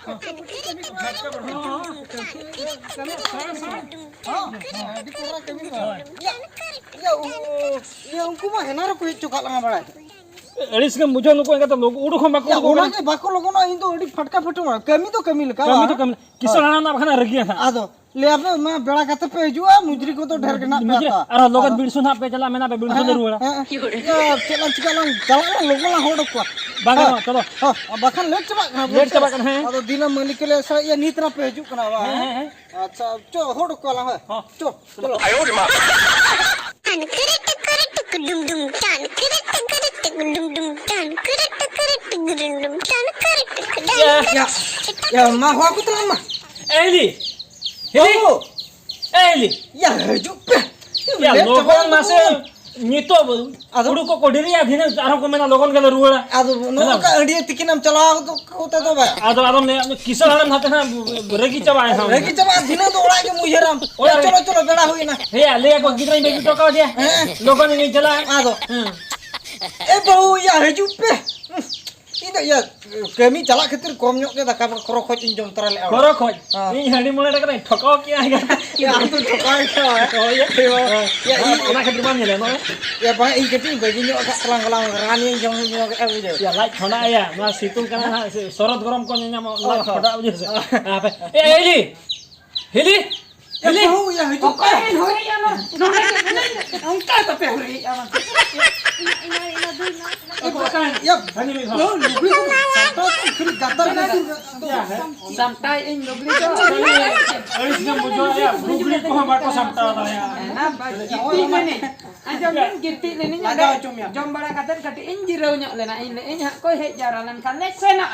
Ya unku mah henar ko cokak langa bada अड़िस के मुझे नुको एका तो लोग उड़ खम बाको ओना के बाको लोगो ना इन तो अडी फटका फटो मा कमी तो कमी लका किसो हाना ना बखना रगिया था आदो ले आपे मैं बेड़ा कते पे जुआ मुजरी को तो ढेर के ना मुजरी अरे लोगन बिड़सु ना पे चला मेना पे बिड़सु जरूर या चलन चिकलन चला लोगो ना होड़ को बागा चलो बखन लेट चबा है आदो दिन मनी के ले ये नीतना पे जु कना वा अच्छा चो होड़ को ला चो चलो आयो रे मां dum dum tan dum dum tan ya ma ho aku telah mah Eli ya jupe ya logon masih nyito udu ko kodiri ya dhine arom ko mena logon gala ruwala ado no ka adi tikinam chalao to kote to ba ado ne kisa hanan hate na regi chaba dhine to ola ke mujeram cholo beda hoy na he le ko gidrai begi to ka dia logon ni chala ado bau ya jupe ini ya kami chala khatir kom nyok ke daka khoro khoj jom tara le khoro khoj ni handi mole ta kai thokao kya ya am to thokai ka ya ona khatir ban le no ya ba i keti bagi nyok ka kalang rani jom nyok bujo ya lai thona ya na situng kana sorot gorom ko nya mo la khoda bujo se apa heli bau ya jupe hoi ya no angka tapi hori ya ya hani me lo lubli ko santai khiri gatar sampai in lubli ko aris na mujo ya lubli ko ba ko samta ta ya na ba itu mane ajam bin gitti le ni jom bada katen kati in jirau nyok le na in ha ko he jaralan kan le sena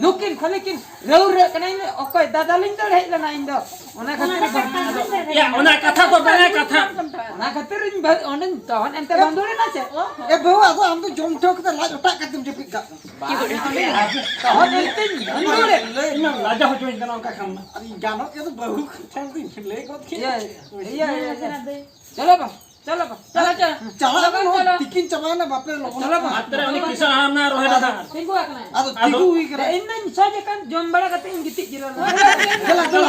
nukin khalikin rau re kana in okoi dadalin to he le na indo ona khatir ya ona katha to bana katha na khatir in onen ton ente bandure na che bau aku am to jom thok ta laj otak katim jepik ga ton ente bandure imam raja ho join kana ka kam gano ke to bau chanti le ko iya चलो चला tikin chamana bape lo चलो atre oni kisa hamna rohe da tinggu akna ado tigu hui kara inna saja kan jom bada kate in gitti jiral चला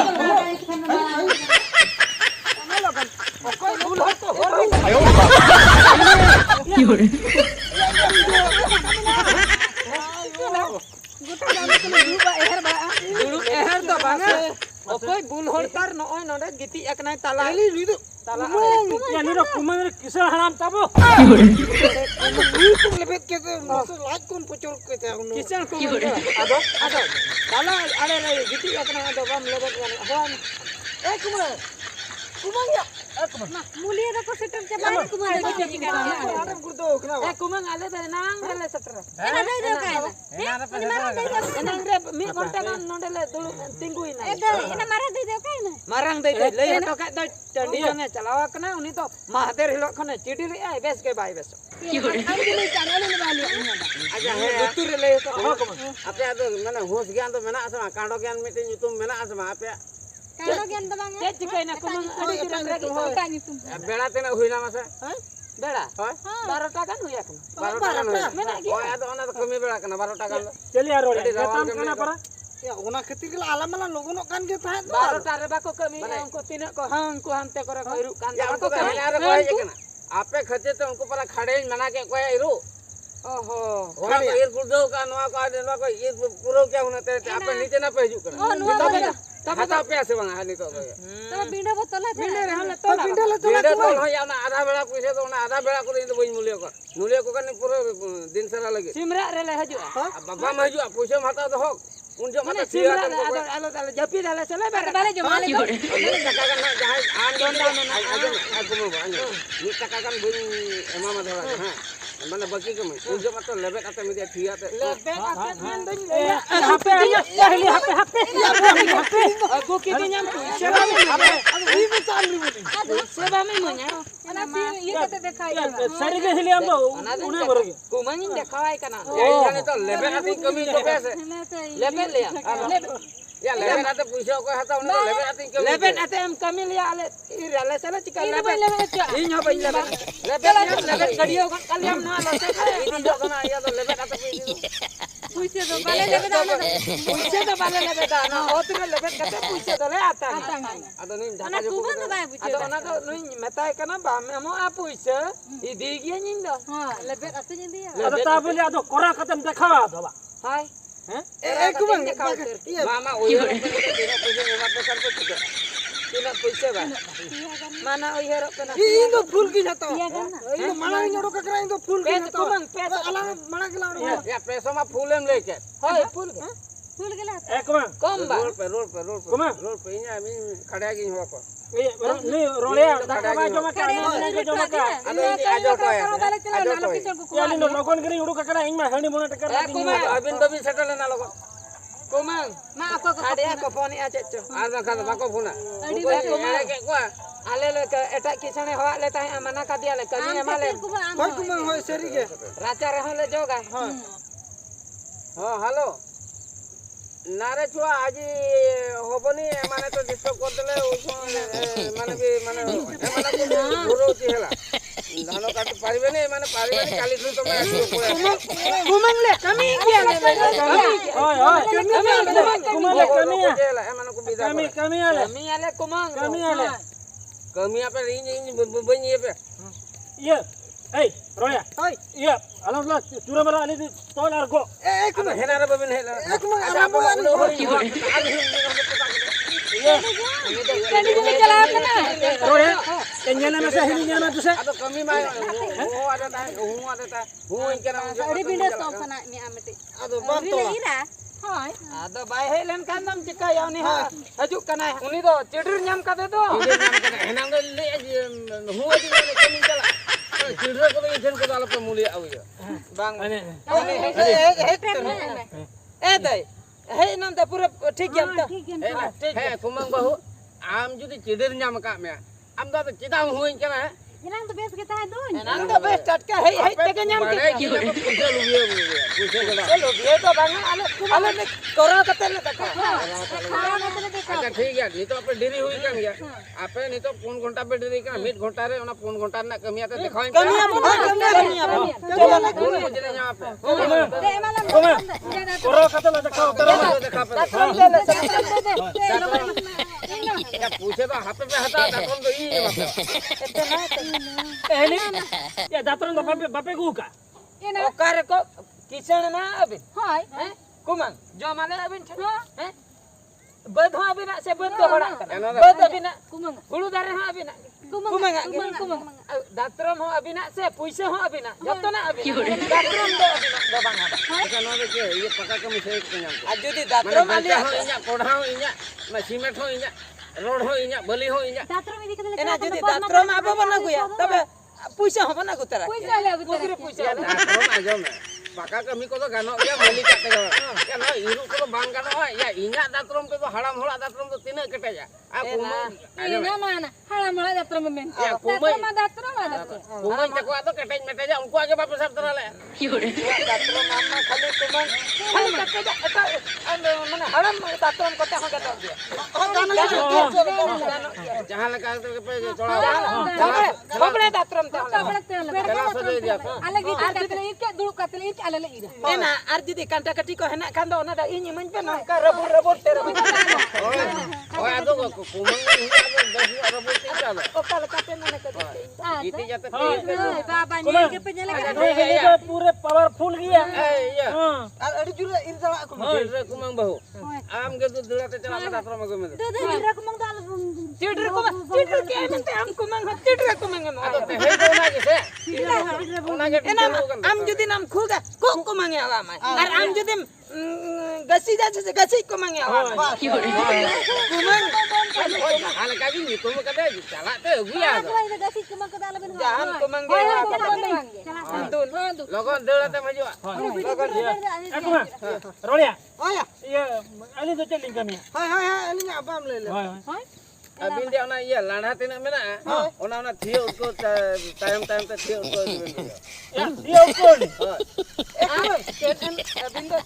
okoi bul hoto eher to banga okoi bul hortar noy node gitti akna tala tala ya ni ro kumang kisa haram tabo lebet ke laj kon pucul ke ta kisan ko ado tala ade le gitti akna ado bam lebet hon kumang ya nah mulia da ko setem ke bare kumang ada gurdo kena kumang ale be nang le setra ena dai do kai enang re mi konta kan nonde le dulu tinggu ina ena marah dai do kai na marang dai le to ka do tandi ne chalawa kana uni to mahater hilo khone chidi re ai bes ke bai bes aja he betul le to ape ado mana hos gyan to mena asma kando gyan mete nyutum mena asma ape kalau gian da bang cek cikai na kumang adi dirang ho ka ni tum bela tena huina masa beda hoy 12 ta kan huya kan 12 mena gi hoy ado ona to kami bela kana 12 taka chali aro tam kana para ya ona khatir ke alamala logono kan ke ta 12 ta re bako kami ko tina ko hang ko hante kore ko iru kan ya bako ko kami kami ko ye kana ape khate to unko pala khade mana ke ko iru oho ona ko ir kurdo ka noa ko ade noa ko ir puro kya huna te ape niche na pe ju kana oh no hata pe ase bang hani to to binda botola binda re hale binda to hoy ana adha bela puise to ona adha bela ko indo boin mulya ko kan puro din sara lagi simra re le haju baba ma haju puise mata to hok un jo mata simra siya kan alo alo japi dale sele bale jo male takakan na jahai an don da na aku mau banyak ni takakan bun emama dora ha mana bagi kami un jo mata lebet atau media dia te lebet akan nanding le HP aja ya heli HP aku kiti nyam seba me seba me munya ena si ye kate dekhai sari ke heli ambo une borge kumang in dekhawai kana yai jane to lebet ati kami to pese lebet le ya lebet ati puisa ko hata un lebet ati kami lebet ate am kami le ale irale sala chika lebet inyo ba lebet gadiyo kan kaliam na ala ini jo kana ya to lebet ati puisi do bale lebe da na puisi do bale lebe da na otre lebe kate puisi do le atang Ado nih ana kuban do bai puisi ado ona do nui metai kana ba amo a puisi idi gi nyindo ha lebe atu nyindi ya Ada tabeli ada kora katem dekhawa do ba. hai kumang iya mama uyar tidak puisi mama besar pun juga. Tidak puisi ba. mana uyar kana Indo full ki jato. iya kan Indo malang nyoro kakra indo full ki pes jato. kumang pes Alang malang kila Ya peso mah full em leke. hai pul pul gela Kumang. komba Roll Kuma? pe ini ami kadang lagi nyawa kok. Ni rolea dakka ba joma ka ni joma ka. Ado ini ajo to ya. Ajo to. Ya lino lokon giri udu kakara ingma hani mona takar. Kumang abin babin settle na logo. kumang ma ako ko ade ko poni a checho Ada kan bako phuna. Adi Bukan bako ini kayak gua. ale le ke eta kisane hoa le tai amana ka dia le kami amale Hoy kumang hoy seri ge. racha re hole joga Oh, halo. Nare chua aji hoboni mane to disturb kortele mane bi mane ko guru ti hela. Dhano kat paribeni mane paribeni kali tu to me kumang le kami kia le Oi oi. Kumang le kami ya. hela emane ko bida. Kami ale. kami ale kumang Kami ale. Kami apa ini bunyi apa? Iya. Hey, Roya. Hoy. Iya. Alam lah cura mara ali tol argo. Kumang henara babin hela. Kumang Ada apa alam lo? tadi ko jala kana Roya. Kenyana masa hini nyana tu sa. Atau kami mah ada ta. Ini kena adi pindah stop sana ni amati Ado banto. rile ira hoy ado bai he len kan dam chika ya ni ha hajuk kana uni do chidur nyam kate do henang do le huwa di kami chala. Children ko injen ko ala pemulia awi. bang Ane. eh dai he nam da pura ठीक है तो Hei, kumang bahu. Am judi cider nyam kak me. Am da cita huin kana. Inang tu bes kita dun nang da best टटका हे हे te nyam Bare ke ki puja lubiye puja kada. चलो ये तो bang ale ने करा कते ले तक अच्छा ठीक है नी तो पे देरी हुई kan ya. Ape नी तो 4 घंटा पे देरी kan 1 घंटा रे ओना 4 घंटा ना कमी आते दिखाएं. कमी आप चलो ना मुझे नहीं यहाँ पे. de malam Kumang. Koro kata lah dekhaw. देखा पे. Ya पूछे तो हाथ पे हटा दातन तो ई Ini. Ya datang do bape guka. ओकर को किचन ना अभी hoy कुमंग जो माले अभी हैं बद हो अभी ना से बद तो हड़ा कर बद अभी ना kumang गुरु दारे हो अभी ना kumang कुमंग दात्रम हो अभी ना से पैसे हो अभी ना जब तो ना अभी दात्रम दो अभी ना दो बांग Bukan ada ke, iya pakai kami saya kenyang. आज जुदी Mana दात्रम baca Alia ho inya, kodah ho inya, simet ho inya, road ho inya, beli ho inya. datro mi dikata एना जुदी दात्रम आबो बना गुया तबे पैसा हो बना गुतरा puisi ale पुगरे पैसा Ya datrom aja me. Pakai kami ko to ganok ya beli kat tega. Ya no iru ko bang ganok ya inya datrom to haram hola datrom to tina kete ya. Aku mah ina mana halam mala datro men Ya, kumai. datro ma datro Kumai cakwa to keteng mete aja unku aja bapak besar terale. दात्रम नाम खाली कुमंग खाली कते एता माने हड़म दात्रम कते हो गतो दिया Jangan leka to ke cola. बबड़े दात्रम ते ale gitu katele ik dulu katele ik ale le ira एना आर जुदी कांटा कटी को हेना खान दो ना दा इनी मन पे ना का रबुर रबुर तेरे Oh, aduh kok kumang ini ada dasi rebut tinggal. Occult कते ना कते Itu jatuh. hoy baba ni Kumang. ke penyele ka Ini तो पूरे पावरफुल गया. Iya. Adi jura irza aku. Jira kumang bahu. Am ke tu dula te chala datrom aku me. do do ira kumang dal चिडर को चिडर के मनते हम कुमंग चिडर कुमंग Aduh teh itu lagi sih. Lagi एना हम जुदी नाम खुगा को कुमंग आवा मा और हम जुदी गसी जा से गसी कुमंग आवा कुमंग Hal kaki ni tuh kata chala teh gua. ira gasi kumang ka dal ben जान कुमंग dun Logo dula te maju. Aku mah. Rolia. Oh ya. Iya, ini tu celing kami. Hai hai hai ini nya abam le le. Hoy. Abin dia ona iya lana tina mena. Ona thiyo usko time te thiyo usko. Ya, dia ukur. अबिंदो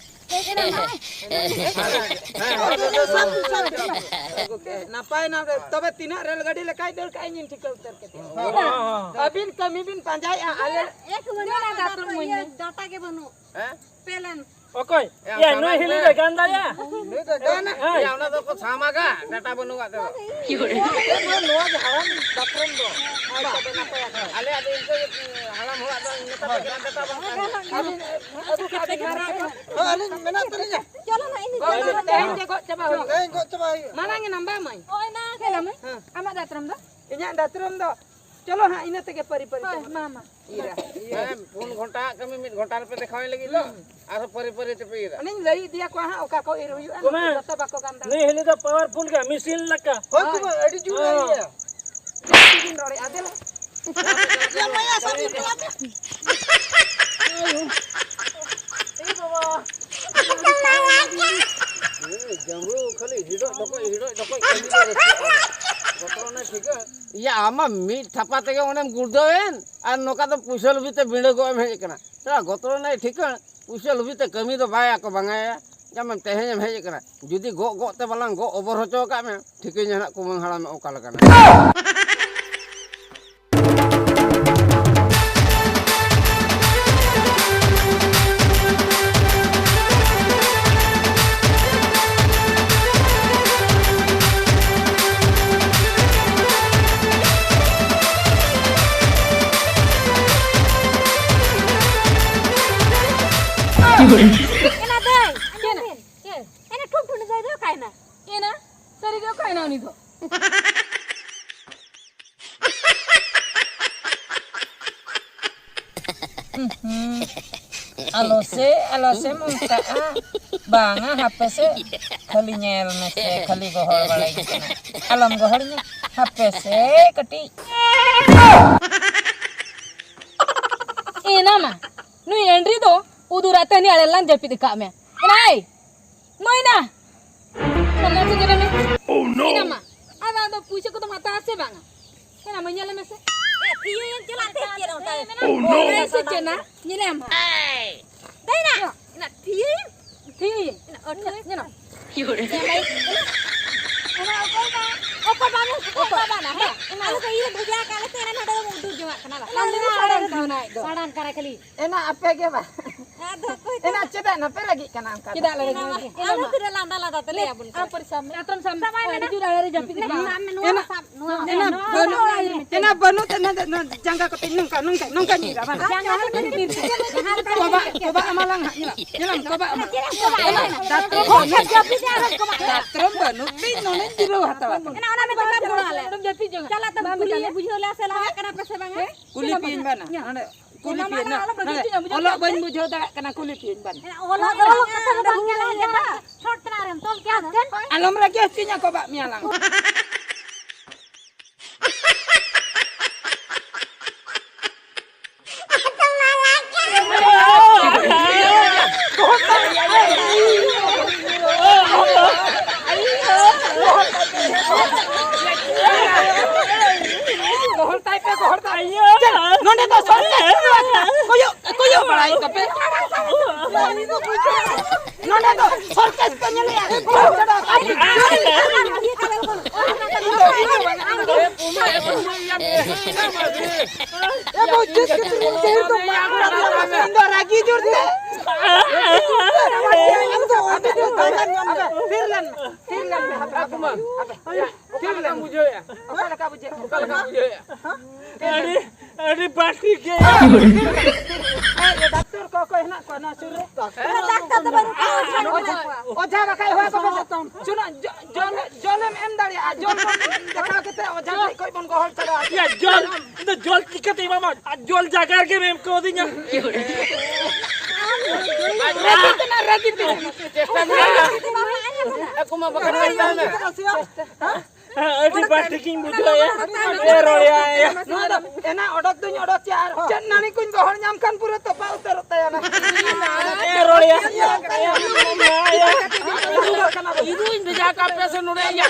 नापाय ना तबे तीना रेलगाड़ी लेकाय दर काई निन ठीक उतर के अबिन कमी बिन पंजाय आले एक महीना datro mo data ke banu Hah? pelan Okoy. Ya no hili de ganda ya. Ni dah kan. Ya ona to ko sama ga data banu ga to. Noa ke haram dakron do. Ale ade itu halam hula to neta pikiran data bang. Alin mena tadinya. Chalo na ini. Teh je kok coba. Kok coba. Mana ngi nambah mai? Oh enak ya kami. Amat datram dah. Inya datrum do. Chalo ha ina tege pari-pari. Mama. Ira. Pun घंटा kami mid घंटा pe dekhawai lagi lo. Aro pari-pari tepi ira. Aning lai dia ko ha oka ko iru yu an. Kuma. Kata bako ganda. Ni hili da powerful ka machine laka. Hoi kuma adi juga ya. Tin rore adel. Ya maya sabi pelap. Jamru khali hidok dokoi kami lo. Gotorona thika. Ya ama mid thapa tege onem gurdoen ar noka to puisa lubite bindo go em hej kana. Tara gotorona thika puisa lubite kami do baya ko bangaya. Jaman tehenya hej kana. Judi go te balang go over hoco ka me thikenya nak kumang halam oka lakana. Enak deh. Enak thuk thuk jai deh kai na. Ina sari go kai na ni do. Alose muka banga HP se khali nyel me se khali gohor balai kana. Alam gohornya HP se kati. Enak mah. Nu entry do udurata ni adalah japi dekat me. Enak. Noina. Sama se kira me. Oh no. Enak mah. Ada puisi ko to mata se bang. Enak mah nyala me se. Iya yang jelas teh dong. Oh no. Se cena nyala mah. Đây nè, nè thi, ở đây như nào? Apa bana? Kalau kayak ini buja kalau tenan ada mundur juga kenapa? Saran kara kali. Enak apa ke ba? Enak cedak na peragi kana angkat. Tidak lagi. Kalau tidak landa tele ya bun. Apa sam? Atram sam. Ada juga dari jampi. Enak banu tenan jangka ketinung nungka ni raman. Coba amalang nyelang coba amal. Datrum banu tin nonen jiro hatawa. Ona me tamam bolale. Dum japi juga. Cala tam kuli bujhola sela kana pese bang. Kuli pin bana. Kuli pin na. Olok ban bujho da kana kuli pin ban. Olah kata bang nyala ya. Short tenarem tol kya kan? Alom lagi astinya ko ba mialang. Kohor tai. Nonde to sorte. Koyo balai kape. Nonde to sorte penyele ya. Ragi jurde. Firlan. Aku mah. Firlan bujo ya. Okala ka bujo ya. Adi pasti ke. Ya dokter kok enak ko na sure. Dokter tu baru Oja bakai hoa ko betom. Suno jolem em dari ajol देखा के ओजा कोई बन गोहल चढ़ा Ya jol, itu jol tiket ini mama. Jol jagar ke mem ko dinya. Ragi tu. Aku mah bakal nanya. Adi pasti king bujo ya. Roya ya. Enak odak tu odak ciar. Jan nani kun gohal nyamkan pura topa utar ya na. Roya. Itu ini jaga pesa nure ya.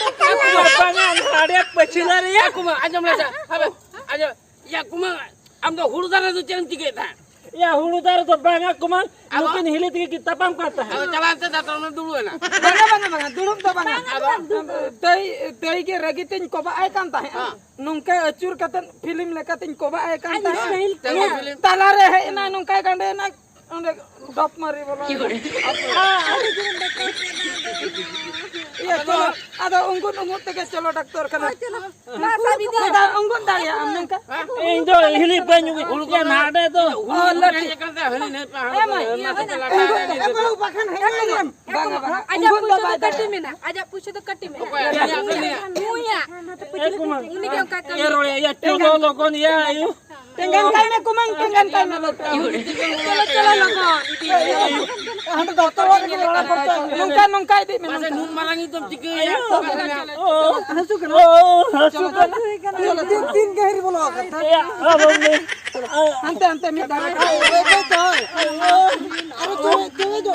Pangan ada pecilar ya. Aku mah aja melasa. Apa? Aja. Ya aku mah amdo hulu dara tu jangan tiga dah. Ya hulu dar to banga kuman. Mungkin hili tiga kita pam kata. Kalau jalan tu datang dulu na. Banga dulum to banga. Dai ke ragi tin koba ai kan tah. Nungka acur kata film leka tin koba ai kan tah. Talare he na nungka kan de na onde dop mari bola. Iya, chalo. Ada unggun tege chalo doktor kana. ना साबी दे Ada unggun dari amne ka. ᱤᱧ ᱫᱚ ᱦᱤᱞᱤ ᱵᱟᱹᱧ ᱩᱭᱟ ᱱᱟᱰᱮ ᱫᱚ Oh, lati. करते हली नहीं पा Unggun bakan hai. Banga banga. आजा Unggun da पूछे तो bai कट्टी में ना आजा पूछे तो कट्टी में मुया उन्हीं के का 야 로레 야 ጮ도 로건 야 아유 Tenggan kai na kumang tenggan kai na lot. चलो चलो लोगों Hantu doktor wa ni bola porta. Nungka di me. मसे नून मारांगी तुम चिके या Hasu kana. 하수 Tin gahir bola kata. 야 아범네 Ante mi dara. Aru tu jo.